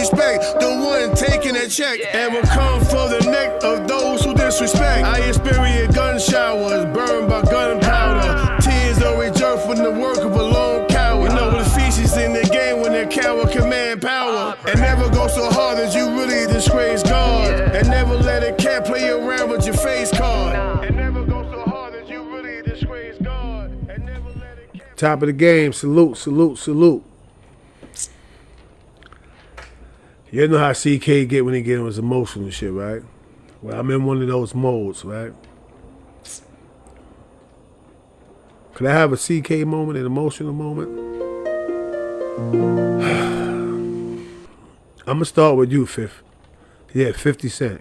respect the one taking that check. Ever come for the neck of those who disrespect. I experienced gun showers, burned by gunpowder. Tears always jerk from the work of a lone coward. You know the feces in the game when that coward command power. And never go so hard that you really disgrace God. And never let a cat play around with your face card. And never go so hard that you really disgrace God. And never let a cat. Top of the game. Salute, salute, salute. You know how CK get when he get on his emotional shit, right? Well, I'm in one of those modes, right? Could I have a CK moment, an emotional moment? I'm going to start with you, Fifth. Yeah, 50 Cent.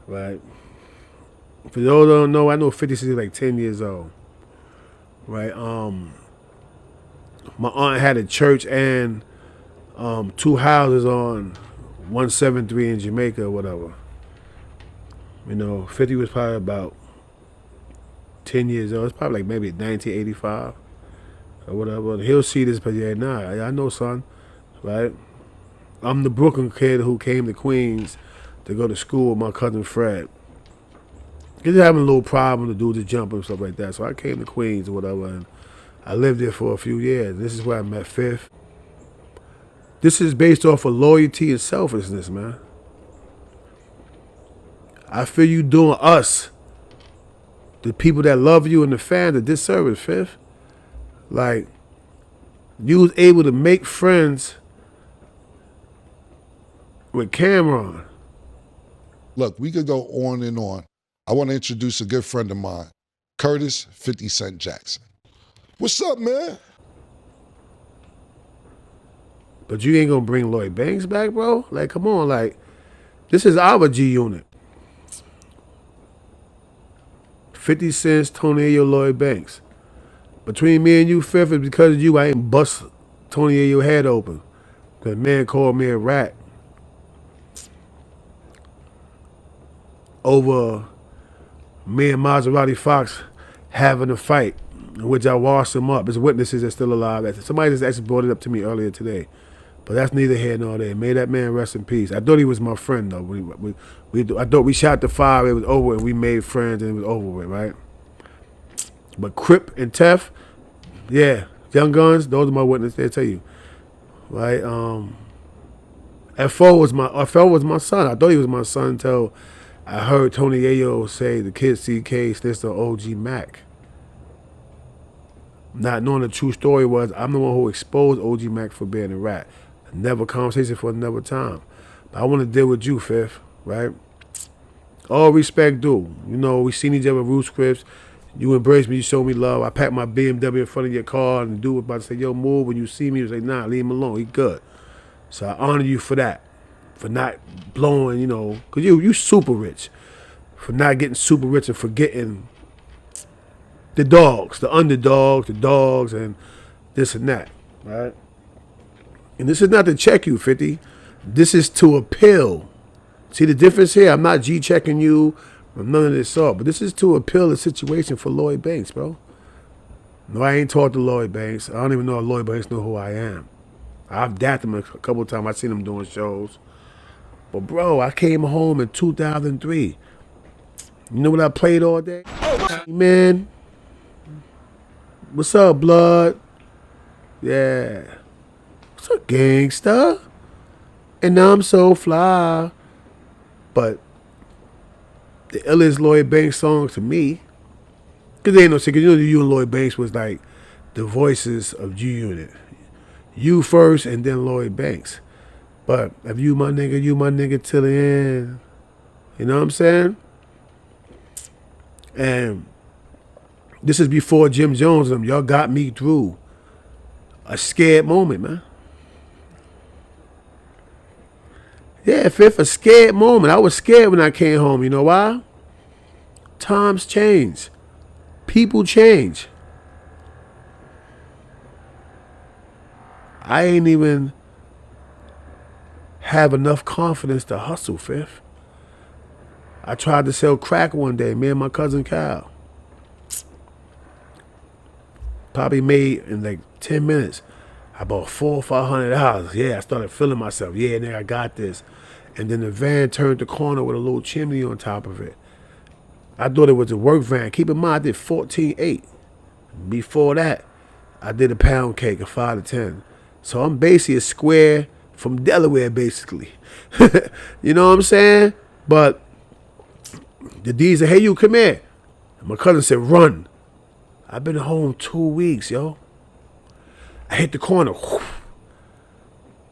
Right? For those who don't know, I know 50 Cent is like 10 years old. Right? My aunt had a church and two houses on 173 in Jamaica or whatever. You know, 50 was probably about 10 years old. It's probably like maybe 1985 or whatever. He'll see this, but yeah, nah, I know, son, right? I'm the Brooklyn kid who came to Queens to go to school with my cousin Fred. He's having a little problem to do the jump and stuff like that. So I came to Queens or whatever, and I lived there for a few years. This is where I met Fifth. This is based off of loyalty and selflessness, man. I feel you doing us, the people that love you and the fans, a disservice, Fifth. Like, you was able to make friends with Cameron. Look, we could go on and on. I want to introduce a good friend of mine, Curtis 50 Cent Jackson. What's up, man? But you ain't gonna bring Lloyd Banks back, bro? Like, come on, like, this is our G unit. 50 Cent, Tony Yayo, Lloyd Banks. Between me and you, Fifth, is because of you, I ain't bust Tony Yayo head open. Because man called me a rat. Over me and Maserati Fox having a fight, in which I washed him up. There's witnesses that's still alive. Somebody just actually brought it up to me earlier today. But that's neither here nor there. May that man rest in peace. I thought he was my friend, though. I thought we shot the fire, it was over, and we made friends, and it was over with, right? But Crip and Tef, yeah, Young Guns, those are my witnesses, they'll tell you. Right? FO was my son. I thought he was my son until I heard Tony Yayo say the kid CK snitched on OG Mac. Not knowing the true story was, I'm the one who exposed OG Mac for being a rat. Never conversation for another time. But I want to deal with you, Fifth, right? All respect due. You know, we seen each other at Roots Crips. You embraced me, you showed me love. I packed my BMW in front of your car, and the dude was about to say, yo, move. When you see me, you say, nah, leave him alone. He good. So I honor you for that. For not blowing, you know, because you super rich. For not getting super rich and forgetting the dogs, the underdogs, the dogs, and this and that, right? And this is not to check you, 50. This is to appeal. See the difference here? I'm not G-checking you or none of this sort, but this is to appeal the situation for Lloyd Banks, bro. No, I ain't talked to Lloyd Banks. I don't even know if Lloyd Banks know who I am. I've dapped him a couple of times. I've seen him doing shows. But, bro, I came home in 2003. You know what I played all day? Man, what's up, blood? Yeah. What's up, gangsta? And I'm so fly. But the illest Lloyd Banks song to me, because they ain't no secret, you know, you and Lloyd Banks was like the voices of G Unit. You first and then Lloyd Banks. But if you my nigga till the end. You know what I'm saying? And this is before Jim Jones and them. Y'all got me through a scared moment, man. Yeah, Fifth, a scared moment. I was scared when I came home. You know why? Times change. People change. I ain't even have enough confidence to hustle, Fifth. I tried to sell crack one day, me and my cousin Kyle. Probably made in like 10 minutes I bought $400 or $500. Yeah, I started feeling myself. Yeah, nigga, I got this. And then the van turned the corner with a little chimney on top of it. I thought it was a work van. Keep in mind, I did 14.8. Before that, I did a pound cake of 5 to 10. So I'm basically a square from Delaware, basically. You know what I'm saying? But the D said, hey, you, come here. And my cousin said, run. I've been home 2 weeks, yo. I hit the corner.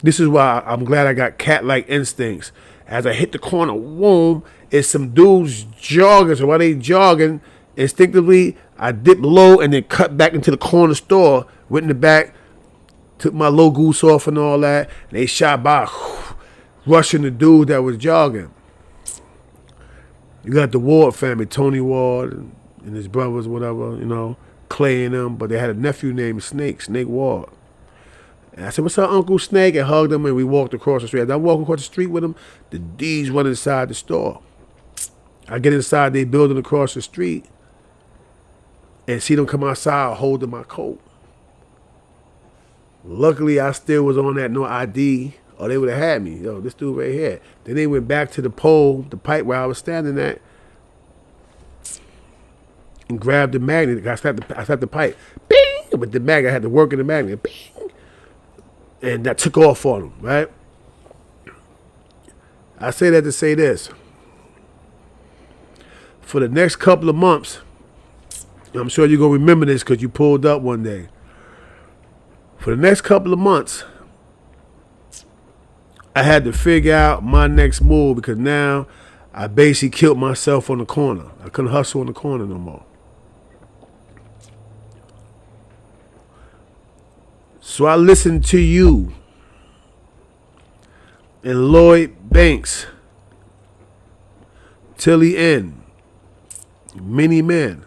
This is why I'm glad I got cat-like instincts. As I hit the corner, whoom, it's some dudes jogging. So while they jogging, instinctively, I dipped low and then cut back into the corner store, went in the back, took my low goose off and all that, and they shot by, rushing the dude that was jogging. You got the Ward family, Tony Ward and his brothers, whatever, you know, Clay and them, but they had a nephew named Snake Ward. And I said, what's up, Uncle Snake? And hugged him, and we walked across the street. As I walked across the street with him, the D's run inside the store. I get inside their building across the street and see them come outside holding my coat. Luckily, I still was on that no ID, or they would have had me. Yo, this dude right here. Then they went back to the pole, the pipe where I was standing at, and grabbed the magnet. I slapped the pipe. Bing! With the magnet, I had to work in the magnet. Bing! And that took off on them, right? I say that to say this. For the next couple of months, I'm sure you're going to remember this because you pulled up one day. For the next couple of months, I had to figure out my next move because now I basically killed myself on the corner. I couldn't hustle on the corner no more. So I listened to you and Lloyd Banks till the end. Many men.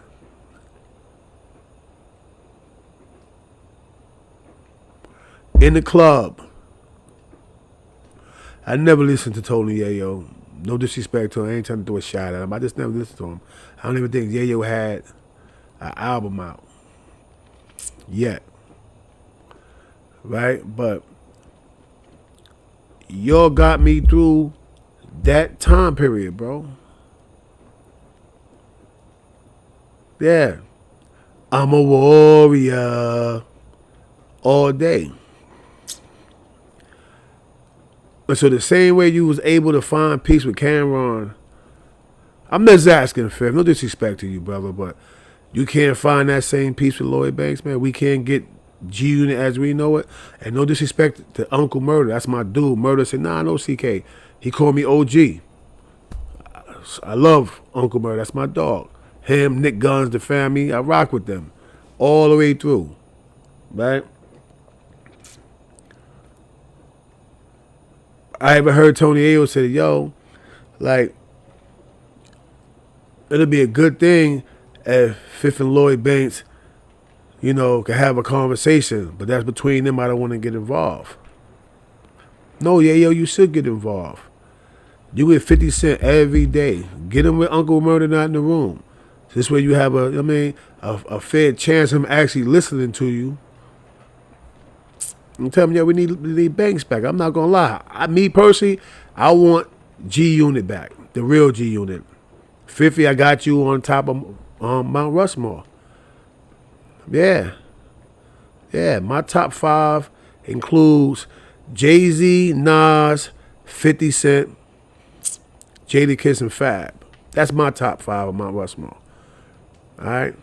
In the club. I never listened to Tony Yayo. No disrespect to him. I ain't trying to do a shot at him. I just never listened to him. I don't even think Yayo had an album out yet. Right? But y'all got me through that time period, bro. Yeah. I'm a warrior all day. And so the same way you was able to find peace with Cameron, I'm just asking, Fifth, no disrespect to you, brother, but you can't find that same peace with Lloyd Banks, man. We can't get G-Unit as we know it. And no disrespect to Uncle Murder. That's my dude. Murder said, nah, no CK. He called me OG. I love Uncle Murder. That's my dog. Him, Nick Guns, the family, I rock with them all the way through, right? I ever heard Tony Ayo say, yo, like, it'll be a good thing if Fifth and Lloyd Banks, you know, can have a conversation, but that's between them. I don't want to get involved. No, yo, you should get involved. You get 50 Cent every day. Get him with Uncle Murder not in the room. This way you have a fair chance of him actually listening to you. And tell him, yeah, we need Banks back. I'm not gonna lie. Me personally, I want G-Unit back, the real G-Unit. 50, I got you on top of Mount Rushmore. Yeah. My top 5 includes Jay-Z, Nas, 50 Cent, Jadakiss, and Fab. That's my top 5 of Mount Rushmore. All right.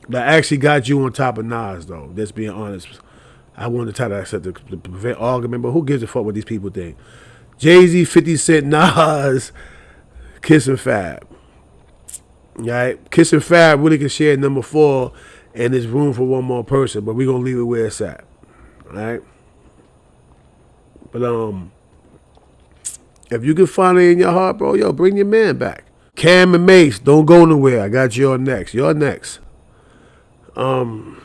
But I actually got you on top of Nas, though. Just being honest. I wanted to try to prevent argument, but who gives a fuck what these people think? Jay-Z, 50 Cent, Nas, Kiss and Fab. All right? Kiss and Fab really can share number 4, and there's room for one more person, but we're going to leave it where it's at. All right? But if you can find it in your heart, bro, yo, bring your man back. Cam and Mace, don't go nowhere. I got you next. You're next. It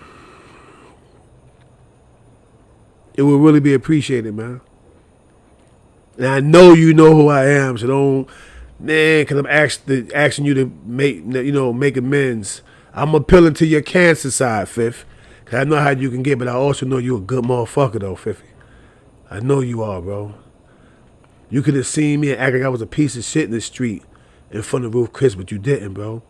would really be appreciated, man. And I know you know who I am, so don't, man, because I'm asking you to make amends. I'm appealing to your cancer side, Fifth, Cause I know how you can get, but I also know you a good motherfucker though, 50. I know you are, bro. You could have seen me and act like I was a piece of shit in the street in front of Ruth Chris, but you didn't, bro.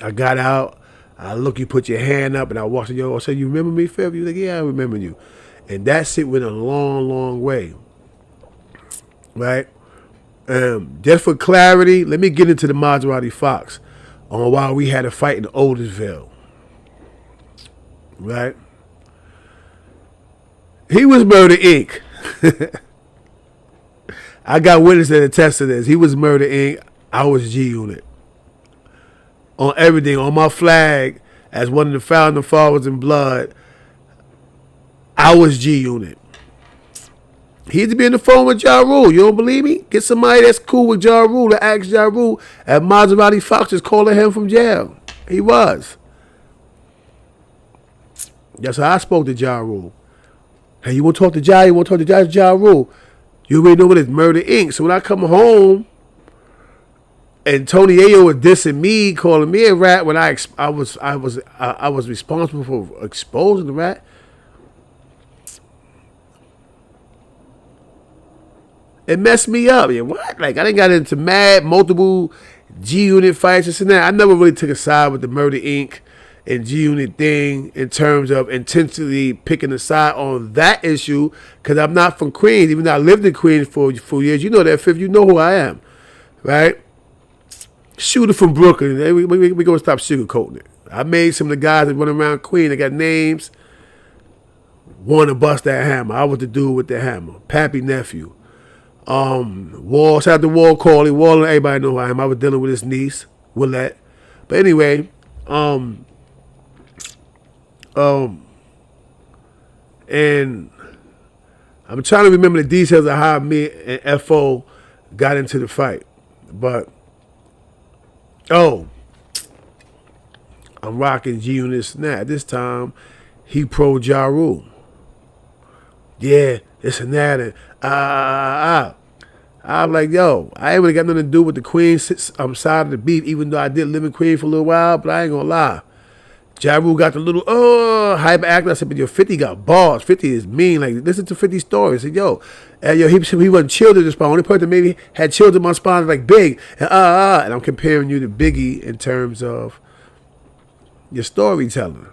I got out, I look, you put your hand up, and I walked to yo. I said, "You remember me, 50?" You like, "Yeah, I remember you." And that shit went a long, long way, right? Just for clarity, let me get into the Maserati Fox on why we had a fight in Otisville, right? He was Murder Inc. I got witnesses that attest to this. He was Murder Inc. I was G Unit. On everything, on my flag, as one of the founding fathers in blood, I was G Unit. He had to be on the phone with Ja Rule. You don't believe me? Get somebody that's cool with Ja Rule to ask Ja Rule at Maserati Fox is calling him from jail. He was. That's how I spoke to Ja Rule. Hey, you want to talk to Ja? You want to talk to Ja Rule? You already know what it's Murder Inc. So when I come home and Tony Yayo was dissing me, calling me a rat when I was responsible for exposing the rat. It messed me up. Yeah, what? Like, I done got into multiple G Unit fights, this and that. I never really took a side with the Murder Inc. and G Unit thing in terms of intentionally picking a side on that issue, because I'm not from Queens, even though I lived in Queens for years. You know that, Fifth. You know who I am, right? Shooter from Brooklyn. We going to stop sugarcoating it. I made some of the guys that run around Queens, they got names, want to bust that hammer. I was the dude with the hammer. Pappy nephew. Wall, shout out to Wall Corley. Wall, everybody know who I am. I was dealing with his niece, Willette. But anyway, and I'm trying to remember the details of how me and FO got into the fight. But, I'm rocking G Unit now. At this time, he pro Ja Rule. Yeah, this and that. And I'm like, yo, I ain't really got nothing to do with the Queens side of the beef, even though I did live in Queens for a little while, but I ain't gonna lie. Ja Rule got the little, hyper acting. I said, but yo, 50 got balls. 50 is mean. Like, listen to 50 stories. I said, yo, he wasn't chilled in the spine. Only person that maybe had chilled in my spine is like Big. And I'm comparing you to Biggie in terms of your storytelling.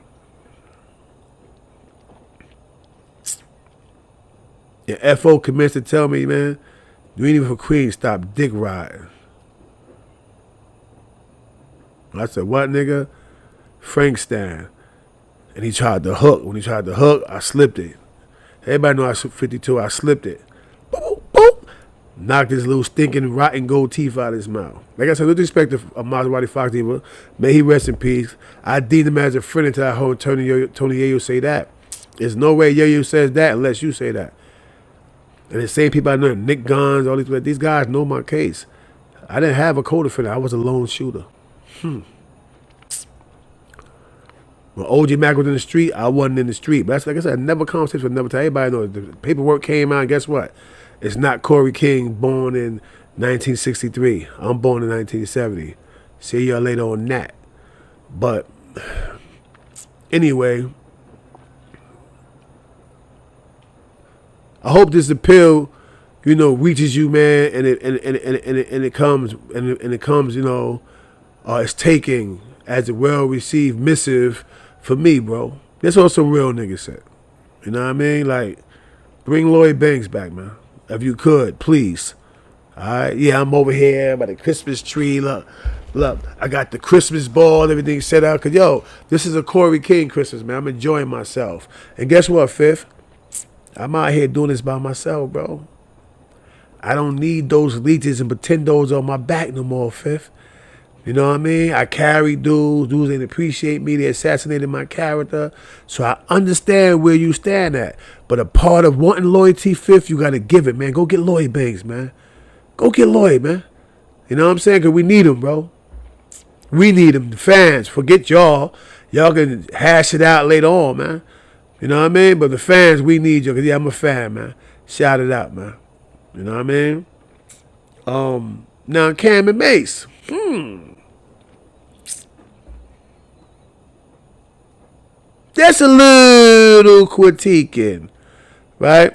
Yeah, FO commenced to tell me, man, you ain't even for Queens, stop dick riding. I said, what, nigga? Frankstan. And he tried to hook. When he tried to hook, I slipped it. Everybody know I 52, I slipped it. Boop, boop. Knocked his little stinking, rotten gold teeth out of his mouth. Like I said, with respect to Maserati Fox Diva, may he rest in peace. I deemed him as a friend until I heard Tony Yayo say that. There's no way Yayo says that unless you say that. And the same people I know, Nick Guns, all these guys know my case. I didn't have a co-defendant. I was a lone shooter. When OG Mac was in the street, I wasn't in the street. But that's, like I said, never conversation with never tell everybody knows. The paperwork came out, and guess what? It's not Corey King born in 1963. I'm born in 1970. See y'all later on that. But anyway, I hope this appeal, reaches you, man, and it comes, it's taking as a well-received missive for me, bro. That's what some real niggas said. You know what I mean? Like, bring Lloyd Banks back, man. If you could, please. All right? Yeah, I'm over here by the Christmas tree. Look, I got the Christmas ball, everything set out. Because, yo, this is a Corey King Christmas, man. I'm enjoying myself. And guess what, Fifth? I'm out here doing this by myself, bro. I don't need those leeches and pretendos on my back no more, Fifth. You know what I mean? I carry dudes. Dudes ain't appreciate me. They assassinated my character. So I understand where you stand at. But a part of wanting loyalty, Fifth, you got to give it, man. Go get Lloyd Banks, man. Go get Lloyd, man. You know what I'm saying? Because we need him, bro. We need him. The fans, forget y'all. Y'all can hash it out later on, man. You know what I mean? But the fans, we need you. Because, yeah, I'm a fan, man. Shout it out, man. You know what I mean? Now, Cam and Mace. That's a little critiquing, right?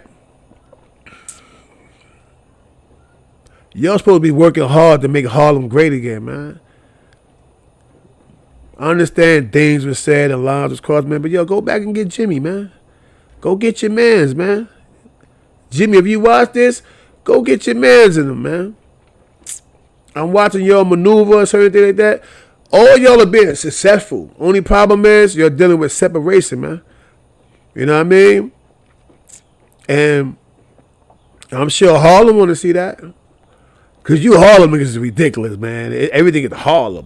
Y'all supposed to be working hard to make Harlem great again, man. I understand things were said and lines was crossed, man, but yo, go back and get Jimmy, man. Go get your mans, man. Jimmy, if you watch this, go get your mans in them, man. I'm watching y'all maneuver or something like that. All y'all are being successful. Only problem is you're dealing with separation, man. You know what I mean? And I'm sure Harlem want to see that. Because you Harlem niggas is ridiculous, man. Everything is Harlem.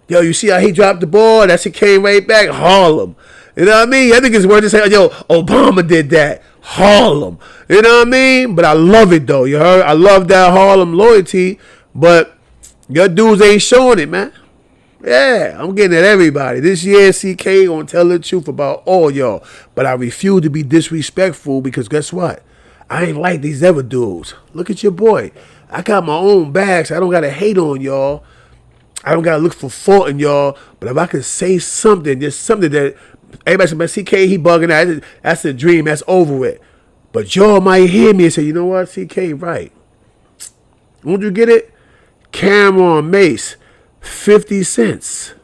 Yo, you see how he dropped the ball? That shit came right back. Harlem. You know what I mean? I think it's worth to say, yo, Obama did that. Harlem. You know what I mean? But I love it, though. You heard? I love that Harlem loyalty. But your dudes ain't showing it, man. Yeah, I'm getting at everybody. This year, CK gonna tell the truth about all y'all. But I refuse to be disrespectful because guess what? I ain't like these other dudes. Look at your boy. I got my own bags. I don't got to hate on y'all. I don't got to look for fault in y'all. But if I could say something, there's something that everybody said, CK, he bugging out. That's a dream. That's over with. But y'all might hear me and say, you know what, CK, right. Won't you get it? Cameron Mace, 50 cents.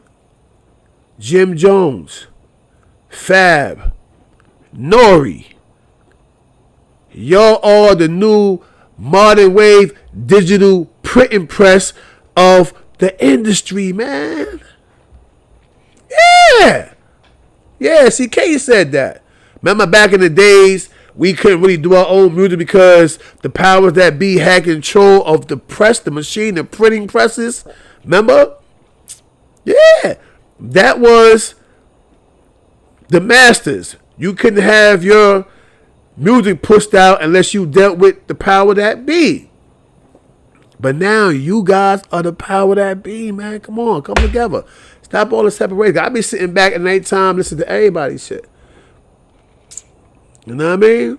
Jim Jones, Fab, Nori. Y'all are the new modern wave digital printing press of the industry, man. Yeah. Yeah, CK said that. Remember back in the days, we couldn't really do our own music because the powers that be had control of the press, the machine, the printing presses. Remember? Yeah. That was the masters. You couldn't have your music pushed out unless you dealt with the power that be. But now you guys are the power that be, man. Come on, come together. Stop all the separation. I be sitting back at nighttime listening to everybody's shit. You know what I mean?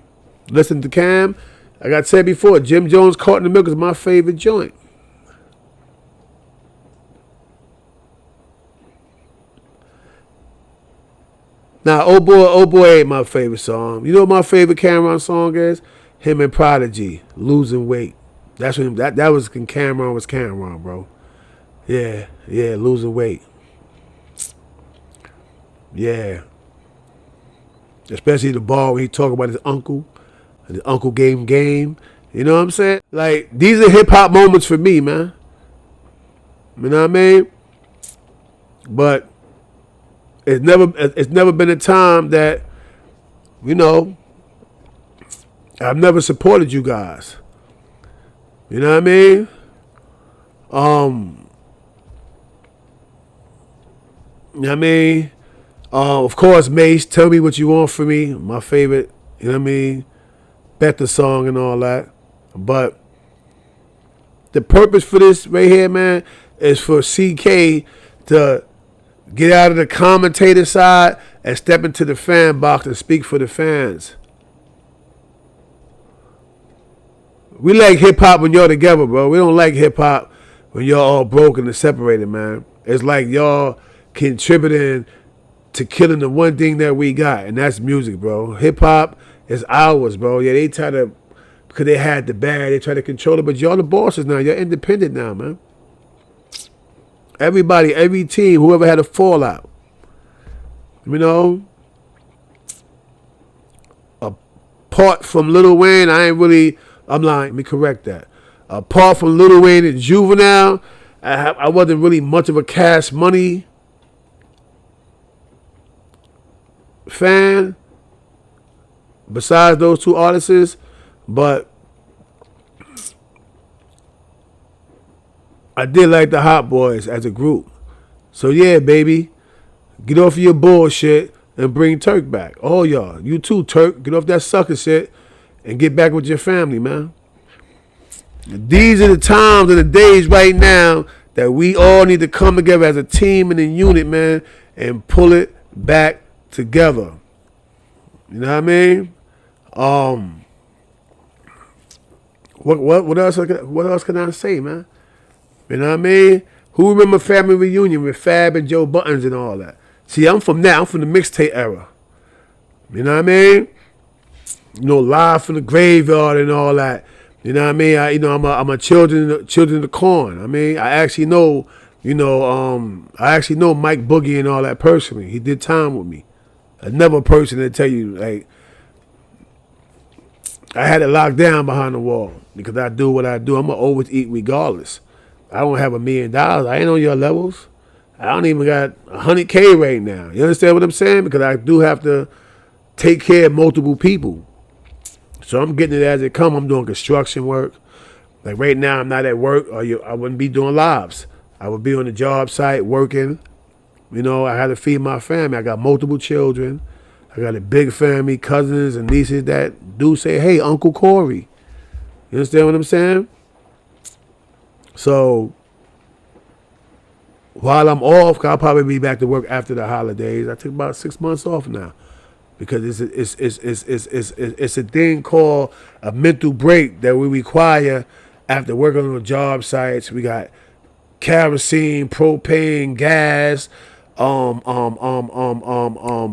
Listen to Cam. Like I said before, Jim Jones Caught in the Milk is my favorite joint. Now, oh boy ain't my favorite song. You know what my favorite Cameron song is? Him and Prodigy, Losing Weight. That's when that was when Cameron was Cameron, bro. Yeah, Losing Weight. Yeah. Especially the bar when he talk about his uncle. And his uncle gave him game. You know what I'm saying? Like, these are hip hop moments for me, man. You know what I mean? But it's never been a time that, you know, I've never supported you guys. You know what I mean? You know what I mean? Of course, Mace, Tell Me What You Want From Me, my favorite, you know what I mean? Bet the song and all that. But the purpose for this right here, man, is for CK to get out of the commentator side and step into the fan box and speak for the fans. We like hip-hop when y'all together, bro. We don't like hip-hop when y'all all broken and separated, man. It's like y'all contributing to killing the one thing that we got, and that's music, bro. Hip-hop is ours, bro. Yeah, they try to, because they had the bag, they try to control it, but y'all the bosses now. Y'all independent now, man. Everybody, every team, whoever had a fallout, you know, apart from Lil Wayne, I'm lying, let me correct that. Apart from Lil Wayne and Juvenile, I wasn't really much of a Cash Money fan, besides those two artists, but I did like the Hot Boys as a group. So yeah, baby, get off of your bullshit and bring Turk back. All y'all, you too, Turk, get off that sucker shit and get back with your family, man. These are the times and the days right now that we all need to come together as a team and a unit, man, and pull it back together. You know what I mean? What else? What else can I say, man? You know what I mean? Who remember Family Reunion with Fab and Joe Buttons and all that? See, I'm from that. I'm from the mixtape era. You know what I mean? You know, live from the graveyard and all that. You know what I mean? I'm a children of the corn. I mean, I actually know, I actually know Mike Boogie and all that personally. He did time with me. Another person to tell you, like, I had it locked down behind the wall because I do what I do. I'm going to always eat regardless. I don't have $1 million. I ain't on your levels. I don't even got 100K right now. You understand what I'm saying? Because I do have to take care of multiple people. So I'm getting it as it come. I'm doing construction work. Like right now, I'm not at work, or I wouldn't be doing lives. I would be on the job site working. You know, I had to feed my family. I got multiple children. I got a big family, cousins and nieces that do say, hey, Uncle Corey. You understand what I'm saying? So while I'm off, I'll probably be back to work after the holidays. I took about 6 months off now because it's a thing called a mental break that we require after working on job sites. We got kerosene, propane, gas,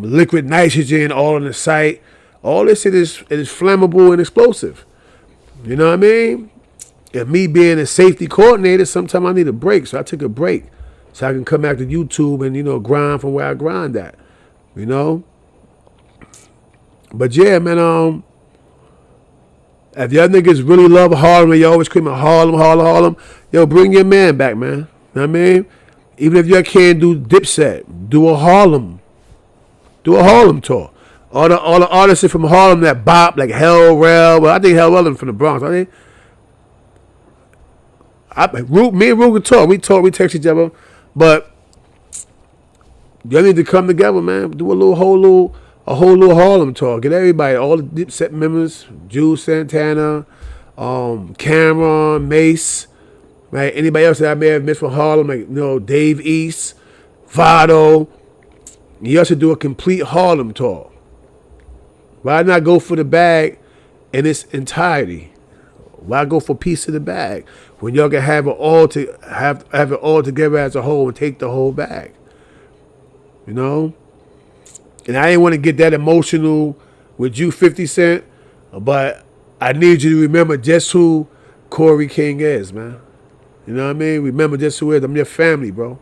liquid nitrogen all on the site. All this shit is flammable and explosive. You know what I mean? And me being a safety coordinator, sometimes I need a break. So I took a break so I can come back to YouTube and, grind from where I grind at. You know? But yeah, man, if y'all niggas really love Harlem and you always screaming Harlem, yo, bring your man back, man. You know what I mean? Even if y'all can't do Dipset, do a Harlem tour. All the artists from Harlem that bop, like Hell Rel. Well, I think Hell Rel from the Bronx. Me and Rue can talk. We text each other. But y'all need to come together, man. Do a whole little Harlem tour. Get everybody, all the Dipset members, Jules Santana, Cameron, Mace, right? Anybody else that I may have missed from Harlem, like Dave East, Vado. You should do a complete Harlem tour. Why not go for the bag in its entirety? Why go for a piece of the bag when y'all can have it all have it all together as a whole and take the whole bag? You know? And I didn't want to get that emotional with you, 50 Cent, but I need you to remember just who Corey King is, man. You know what I mean? Remember just who he is. I'm your family, bro.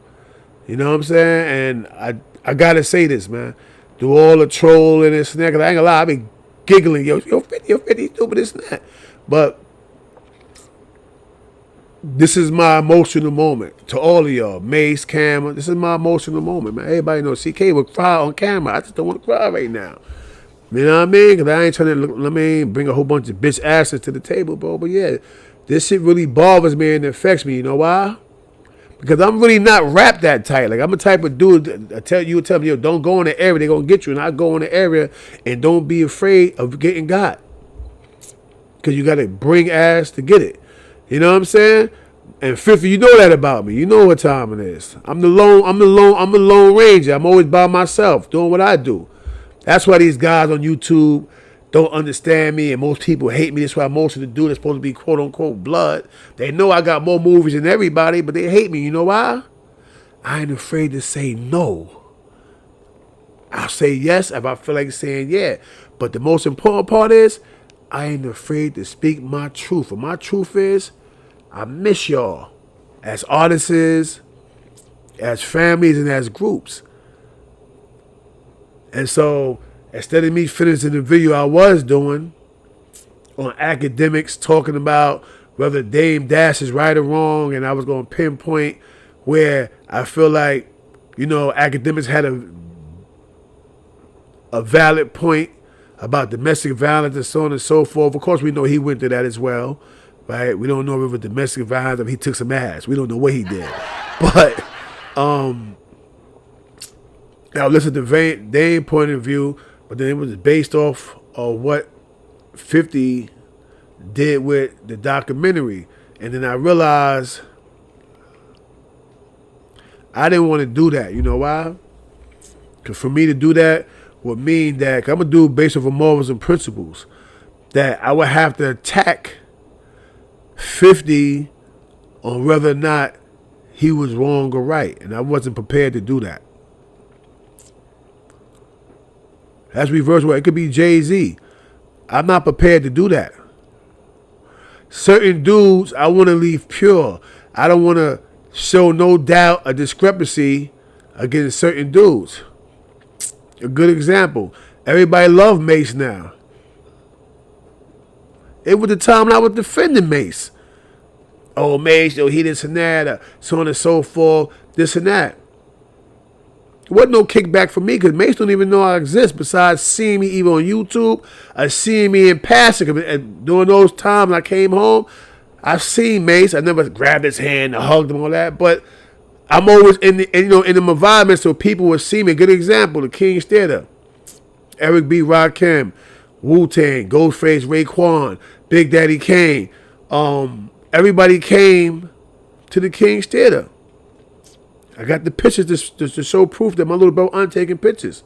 You know what I'm saying? And I gotta say this, man. Do all the trolling and snap, 'cause I ain't gonna lie, I be giggling, yo 50, stupid, this and that. But this is my emotional moment to all of y'all. Mace, Cameron, this is my emotional moment, man. Everybody knows CK would cry on camera. I just don't want to cry right now. You know what I mean? Because I ain't trying to bring a whole bunch of bitch asses to the table, bro. But yeah, this shit really bothers me and affects me. You know why? Because I'm really not rap that tight. Like, I'm the type of dude that tell me, yo, don't go in the area, they're going to get you. And I go in the area and don't be afraid of getting got. Because you got to bring ass to get it. You know what I'm saying? And 50, you know that about me. You know what time it is. I'm the lone ranger. I'm always by myself doing what I do. That's why these guys on YouTube don't understand me, and most people hate me. That's why most of the dudes that's supposed to be quote unquote blood, they know I got more movies than everybody, but they hate me. You know why? I ain't afraid to say no. I'll say yes if I feel like saying yeah. But the most important part is I ain't afraid to speak my truth. And my truth is I miss y'all as artists, as families, and as groups. And so instead of me finishing the video I was doing on academics talking about whether Dame Dash is right or wrong, and I was going to pinpoint where I feel like, academics had a valid point about domestic violence and so on and so forth. Of course, we know he went to that as well, right? We don't know if it was domestic violence or he took some ass. We don't know what he did. But now listen to Dame's point of view, but then it was based off of what 50 did with the documentary. And then I realized I didn't want to do that. You know why? Because for me to do that would mean that I'm a dude based off of morals and principles, that I would have to attack 50 on whether or not he was wrong or right. And I wasn't prepared to do that. That's reverse word. It could be Jay-Z. I'm not prepared to do that. Certain dudes, I want to leave pure. I don't want to show no doubt a discrepancy against certain dudes. A good example. Everybody love Mace now. It was the time when I was defending Mace. Oh, Mace, yo, he this and that, so on and so forth, this and that. There wasn't no kickback for me because Mace don't even know I exist besides seeing me either on YouTube or seeing me in passing. And during those times I came home, I've seen Mace. I never grabbed his hand and hugged him, all that. But I'm always in the environment so people would see me. Good example, the King's Theater. Eric B. Rakim, Wu-Tang, Ghostface, Raekwon, Big Daddy Kane. Everybody came to the King's Theater. I got the pictures to show proof that my little bro aren't taking pictures.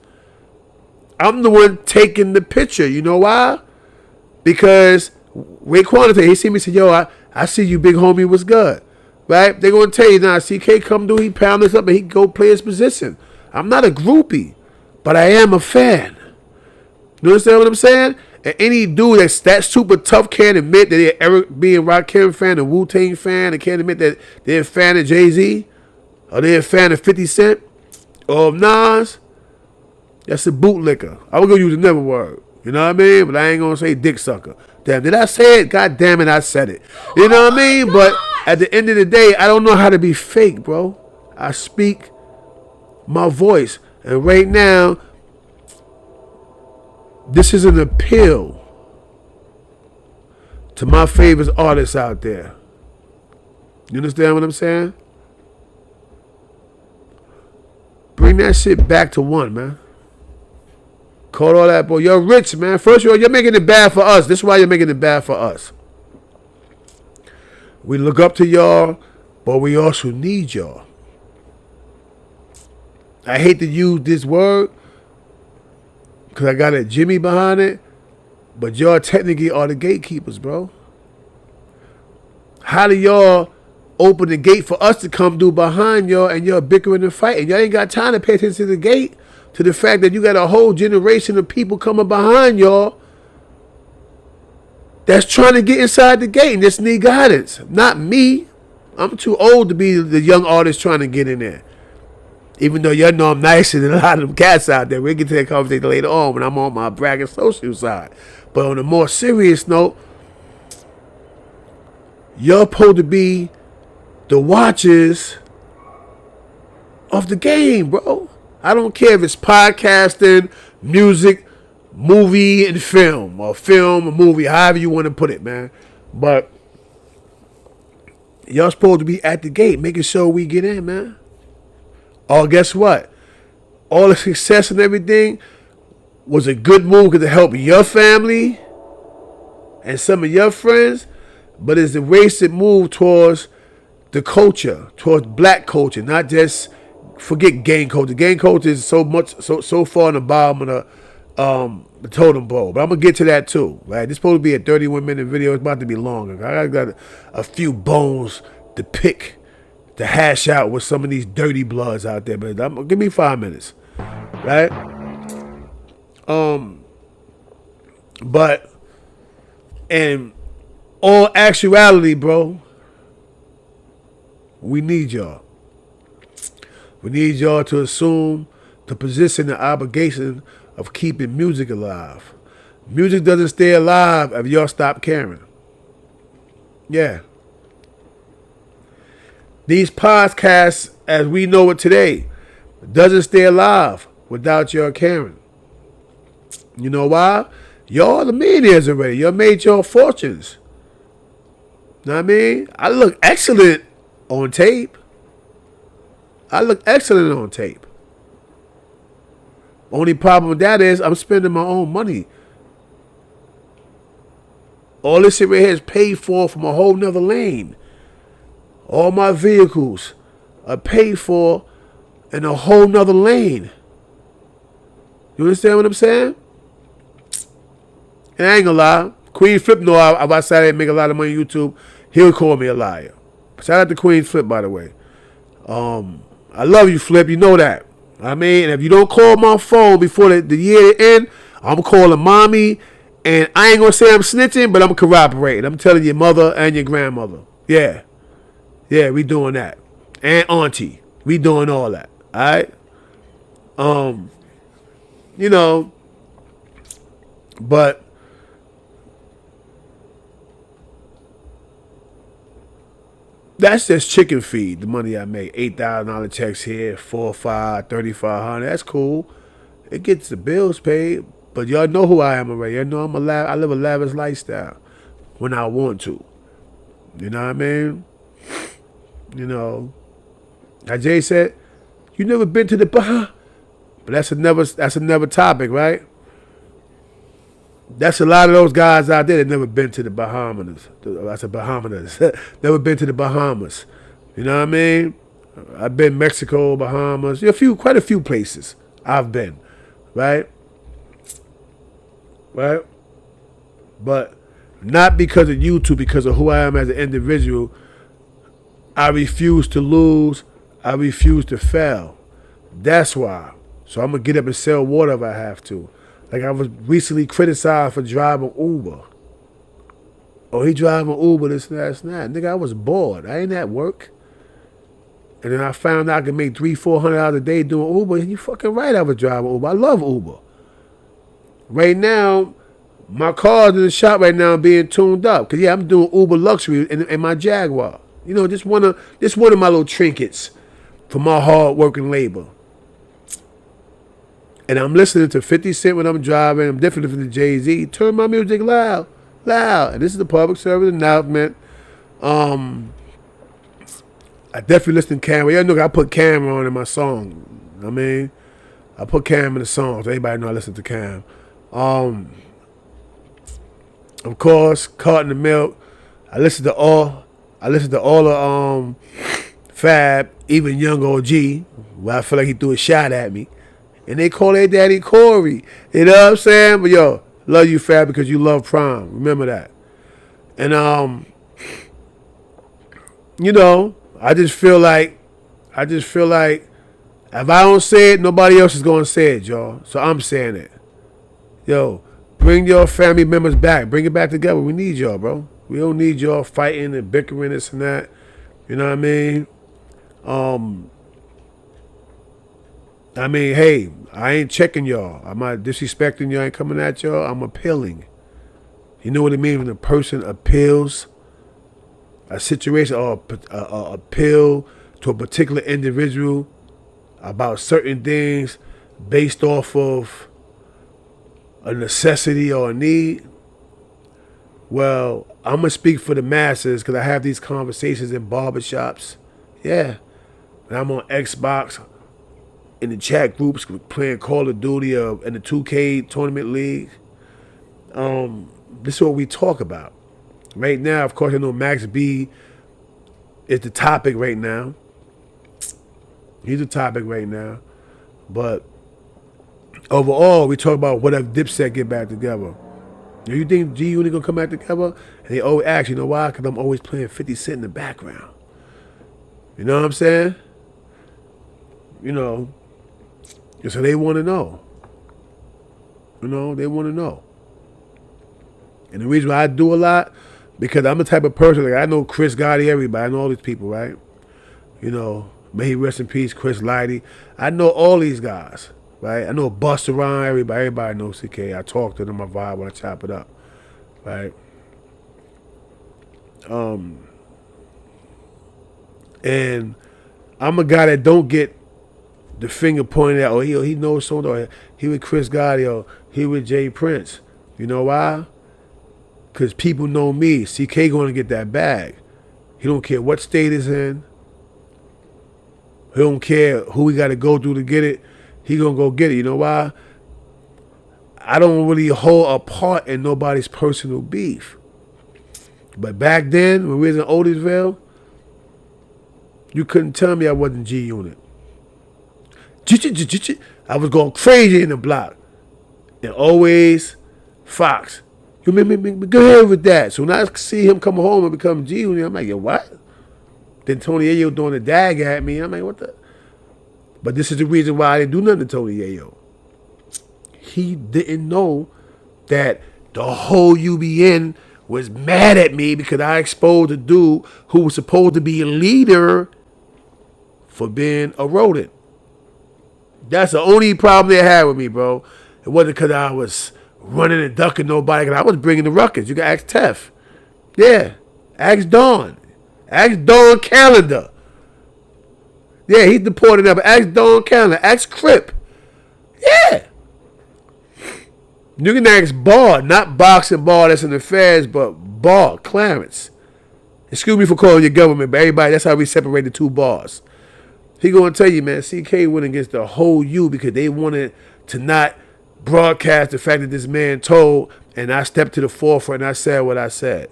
I'm the one taking the picture. You know why? Because Raekwon, he see me say, yo, I see you, big homie, what's good? Right? They're going to tell you, now, CK come through, he pound this up and he go play his position. I'm not a groupie, but I am a fan. You understand what I'm saying? And any dude that's that super tough can't admit that they're Eric B. and Rakim fan, a Wu-Tang fan, and can't admit that they're a fan of Jay-Z, or they're a fan of 50 Cent, or of Nas. That's a bootlicker. I was going to use another word. You know what I mean? But I ain't going to say dick sucker. Damn, did I say it? God damn it, I said it. You know what I mean? But at the end of the day, I don't know how to be fake, bro. I speak my voice. And right now, this is an appeal to my favorite artists out there. You understand what I'm saying? Bring that shit back to one, man. Call all that, boy. You're rich, man. First of all, you're making it bad for us. This is why you're making it bad for us. We look up to y'all, but we also need y'all. I hate to use this word because I got a Jimmy behind it, but y'all technically are the gatekeepers, bro. How do y'all open the gate for us to come through behind y'all and y'all bickering and fighting? Y'all ain't got time to pay attention to the gate, to the fact that you got a whole generation of people coming behind y'all that's trying to get inside the gate and just need guidance. Not me. I'm too old to be the young artist trying to get in there. Even though y'all know I'm nicer than a lot of them cats out there. We'll get to that conversation later on when I'm on my bragging social side. But on a more serious note, y'all supposed to be the watchers of the game, bro. I don't care if it's podcasting, music, movie, and film, or movie, however you want to put it, man. But y'all supposed to be at the gate, making sure we get in, man. Oh, guess what? All the success and everything was a good move because it helped your family and some of your friends, but it's a wasted move towards the culture, towards black culture, not just forget gang culture. Gang culture is so far on the bottom of the totem pole. But I'm gonna get to that too. Right? This is supposed to be a 31-minute video. It's about to be longer. I got a few bones to pick, to hash out with some of these dirty bloods out there. But give me 5 minutes, right? But in all actuality, bro, we need y'all. We need y'all to assume the position and obligation of keeping music alive. Music doesn't stay alive if y'all stop caring. Yeah. These podcasts, as we know it today, doesn't stay alive without y'all caring. You know why? Y'all the millionaires already. Y'all made your fortunes. Know what I mean? I look excellent on tape. Only problem with that is I'm spending my own money. All this shit right here is paid for from a whole nother lane. All my vehicles are paid for in a whole nother lane. You understand what I'm saying? And I ain't gonna lie. Queen Flip know I said I make a lot of money on YouTube. He'll call me a liar. Shout out to Queen Flip, by the way. I love you, Flip. You know that. I mean, and if you don't call my phone before the year end, I'm calling mommy, and I ain't gonna say I'm snitching, but I'm corroborating. I'm telling your mother and your grandmother. Yeah, we doing that, and auntie, we doing all that. All right. You know, but that's just chicken feed. The money I make, $8,000 checks here, 4, 5, 3,500. That's cool. It gets the bills paid. But y'all know who I am already. Y'all know I live a lavish lifestyle when I want to. You know what I mean? You know, like Jay said, you never been to the Bahamas. But that's another topic, right? That's a lot of those guys out there that never been to the Bahamas. I said Bahamas. Never been to the Bahamas. You know what I mean? I've been Mexico, Bahamas, quite a few places I've been, right? Right? But not because of YouTube, because of who I am as an individual. I refuse to lose. I refuse to fail. That's why. So I'm going to get up and sell water if I have to. Like I was recently criticized for driving Uber. Oh, he driving Uber, this and that, and that. Nigga, I was bored. I ain't at work. And then I found out I could make $300-$400 a day doing Uber. And you fucking right, I was driving Uber. I love Uber. Right now, my car's in the shop right now being tuned up. Because, yeah, I'm doing Uber luxury in my Jaguar. You know, just one of my little trinkets for my hard working labor. And I'm listening to 50 Cent when I'm driving. I'm definitely listening to Jay-Z. Turn my music loud. And this is the public service announcement. I definitely listen to Cam. Y'all know I put Cam on in my song. I mean, I put Cam in the song. So everybody know I listen to Cam. Of course, Caught in the Milk. I listen to all the Fab, even Young OG, where I feel like he threw a shot at me. And they call their daddy Corey. You know what I'm saying? But yo, love you, Fab, because you love Prime. Remember that. And you know, I just feel like if I don't say it, nobody else is gonna say it, y'all. So I'm saying it. Yo, bring your family members back. Bring it back together. We need y'all, bro. We don't need y'all fighting and bickering this and that. You know what I mean? Hey, I ain't checking y'all. I'm not disrespecting y'all. I ain't coming at y'all. I'm appealing. You know what it means when a person appeals a situation or appeal to a particular individual about certain things based off of a necessity or a need? Well, I'm going to speak for the masses because I have these conversations in barbershops. Yeah. And I'm on Xbox in the chat groups playing Call of Duty in the 2K tournament league. This is what we talk about. Right now, of course, I know Max B is the topic right now. He's the topic right now. But overall, we talk about what if Dipset get back together. You think G-Unit gonna come back together? And they always ask, you know why? Because I'm always playing 50 Cent in the background. You know what I'm saying? You know, and so they want to know. You know, they want to know. And the reason why I do a lot, because I'm the type of person, like I know Chris Gotti, everybody, I know all these people, right? You know, may he rest in peace, Chris Lighty. I know all these guys, right? I know Busta Rhymes, everybody knows CK. I talk to them, I vibe when I chop it up, right? And I'm a guy that don't get the finger pointed at, he knows someone, or he with Chris Gotti, or he with Jay Prince. You know why? Because people know me. CK going to get that bag. He don't care what state it's in. He don't care who we got to go through to get it. He going to go get it. You know why? I don't really hold a part in nobody's personal beef. But back then, when we was in Otisville, you couldn't tell me I wasn't G-Unit. I was going crazy in the block. And always Fox. You make me go ahead with that. So when I see him come home and become G-Unit, I'm like, yo, what? Then Tony Yayo doing a dag at me. I'm like, what the? But this is the reason why I didn't do nothing to Tony Yayo. He didn't know that the whole UBN was mad at me because I exposed a dude who was supposed to be a leader for being a rodent. That's the only problem they had with me, bro. It wasn't because I was running and ducking nobody, because I was bringing the ruckus. You can ask Tef. Yeah. Ask Dawn. Ask Dawn Calendar. Yeah, he's deported up. Ask Dawn Calendar. Ask Crip. Yeah. You can ask Ball, not Boxing Ball that's in the feds, but Ball, Clarence. Excuse me for calling your government, but everybody, that's how we separate the two bars. He gonna tell you, man, CK went against the whole U because they wanted to not broadcast the fact that this man told, and I stepped to the forefront and I said what I said.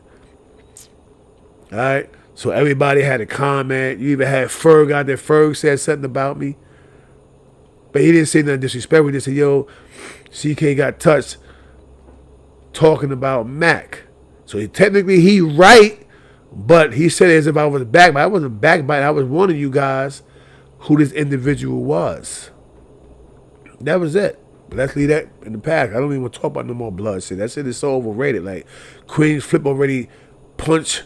All right? So everybody had a comment. You even had Ferg out there. Ferg said something about me. But he didn't say nothing disrespectful. He just said, yo, CK got touched talking about Mac. So technically he right, but he said it as if I was backbiting. I wasn't backbiting. I was warning you guys who this individual was. That was it. But let's leave that in the past. I don't even want to talk about no more blood shit. That shit is so overrated. Like, Queen's Flip already punch,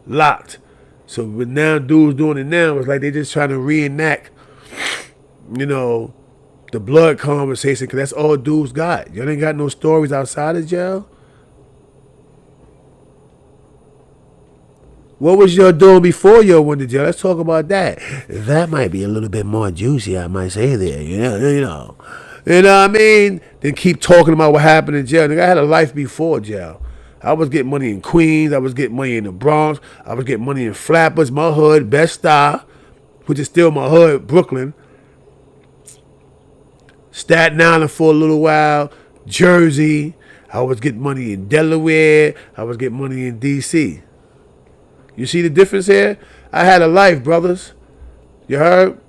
locked. So with now dudes doing it now, it's like they just trying to reenact, you know, the blood conversation, because that's all dudes got. Y'all ain't got no stories outside of jail. What was y'all doing before y'all went to jail? Let's talk about that. That might be a little bit more juicy, I might say there. You know what I mean? Then keep talking about what happened in jail. Nigga, I had a life before jail. I was getting money in Queens. I was getting money in the Bronx. I was getting money in Flappers, my hood, Bed-Stuy, which is still my hood, Brooklyn. Staten Island for a little while, Jersey. I was getting money in Delaware. I was getting money in D.C. You see the difference here? I had a life, brothers. You heard?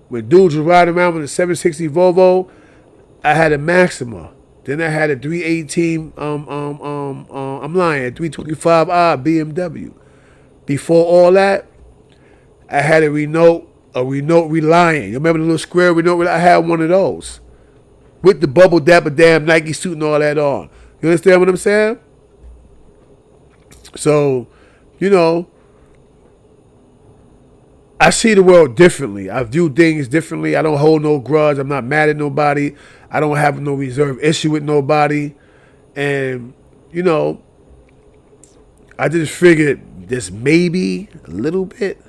When dudes was riding around with a 760 Volvo, I had a Maxima. Then I had a 318, I'm lying, a 325i BMW. Before all that, I had a Renault Reliant. You remember the little square Renault? I had one of those. With the bubble dapper damn Nike suit and all that on. You understand what I'm saying? So, you know, I see the world differently. I view things differently. I don't hold no grudge. I'm not mad at nobody. I don't have no reserve issue with nobody. And, you know, I just figured this maybe a little bit,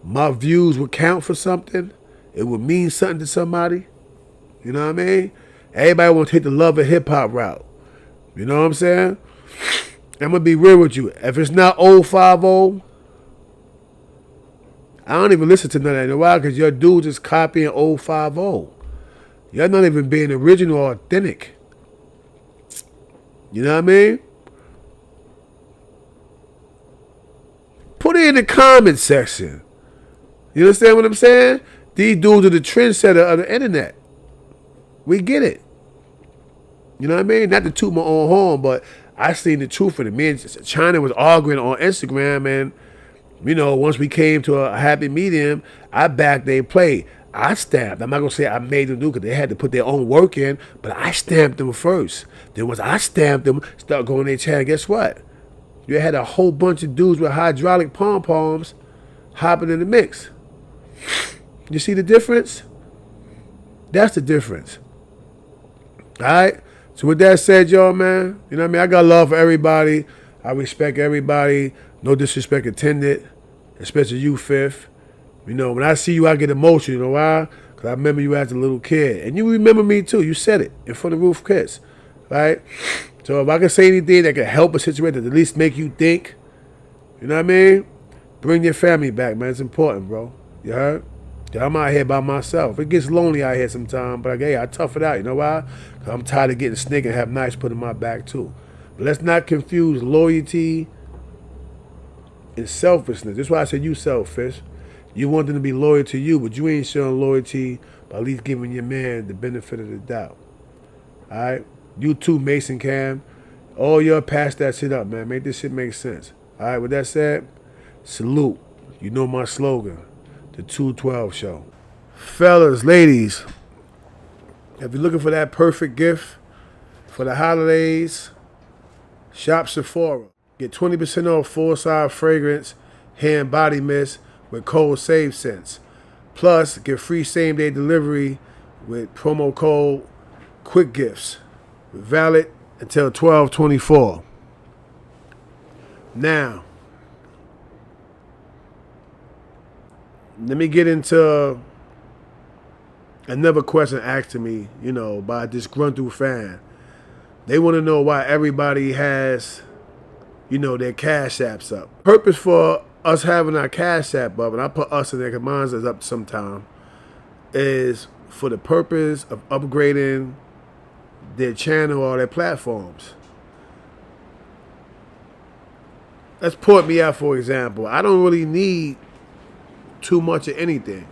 my views would count for something. It would mean something to somebody. You know what I mean? Everybody wants to take the love of hip-hop route. You know what I'm saying? I'm going to be real with you. If it's not 050, I don't even listen to none of that in a while because your dude just copying 050. You're not even being original or authentic. You know what I mean? Put it in the comment section. You understand what I'm saying? These dudes are the trendsetter of the internet. We get it. You know what I mean? Not to toot my own horn, but I seen the truth in it. Me and China was arguing on Instagram, and you know, once we came to a happy medium, I backed their play. I stamped. I'm not going to say I made them do because they had to put their own work in, but I stamped them first. Then once I stamped them, start going their channel, guess what? You had a whole bunch of dudes with hydraulic pom-poms hopping in the mix. You see the difference? That's the difference. All right? So with that said, y'all, man, you know what I mean? I got love for everybody. I respect everybody. No disrespect intended, especially you, Fifth. You know, when I see you, I get emotional. You know why? Because I remember you as a little kid. And you remember me, too. You said it in front of Roof Kids, right? So if I can say anything that can help a situation, that at least make you think, you know what I mean? Bring your family back, man. It's important, bro. You heard? Yeah, I'm out here by myself. It gets lonely out here sometimes, but I tough it out. You know why? Because I'm tired of getting snake and have knives put in my back, too. But let's not confuse loyalty and selfishness. That's why I said you selfish. You want them to be loyal to you, but you ain't showing loyalty by at least giving your man the benefit of the doubt. All right? You too, Mason Cam. All y'all pass that shit up, man. Make this shit make sense. All right, with that said, salute. You know my slogan, the 212 show. Fellas, ladies, if you're looking for that perfect gift for the holidays, shop Sephora. Get 20% off full-size fragrance, hair and body mist with code SAVESENSE. Plus, get free same-day delivery with promo code QUICKGIFTS. Valid until 12/24. Now, let me get into another question asked to me, by a disgruntled fan. They want to know why everybody has, their Cash Apps up. Purpose for us having our Cash App up, and I put us in there because mine is up sometime, is for the purpose of upgrading their channel or their platforms. Let's put me out for example. I don't really need too much of anything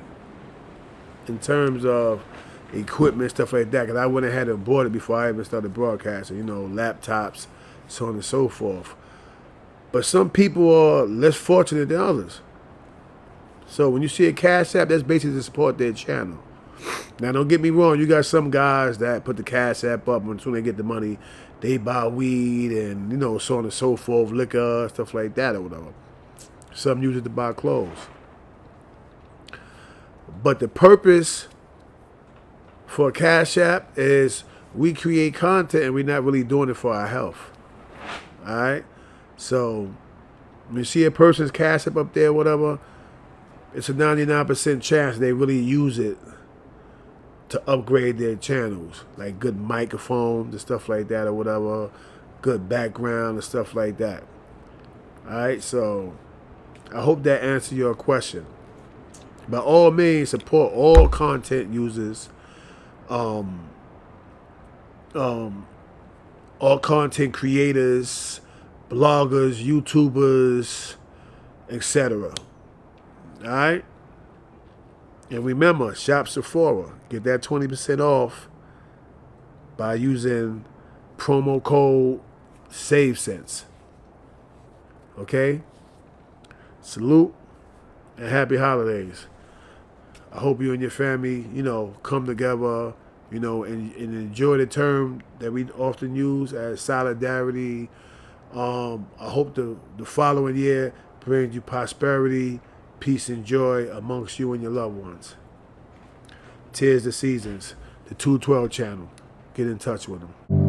in terms of equipment, stuff like that, because I went ahead and bought it before I even started broadcasting, laptops, so on and so forth. But some people are less fortunate than others. So when you see a Cash App, that's basically to support their channel. Now, don't get me wrong, you got some guys that put the Cash App up, and when they get the money, they buy weed and, so on and so forth, liquor, stuff like that or whatever. Some use it to buy clothes. But the purpose for a Cash App is we create content and we're not really doing it for our health. All right? So when you see a person's Cash App up there, whatever, it's a 99% chance they really use it to upgrade their channels, like good microphone and stuff like that or whatever, good background and stuff like that. All right? So I hope that answers your question. By all means, support all content users, all content creators, bloggers, YouTubers, etc. All right? And remember, shop Sephora. Get that 20% off by using promo code SAVESENSE. Okay? Salute and happy holidays. I hope you and your family, come together, and enjoy the term that we often use as solidarity. I hope the following year brings you prosperity, peace, and joy amongst you and your loved ones. Tears the Seasons, the 212 channel. Get in touch with them.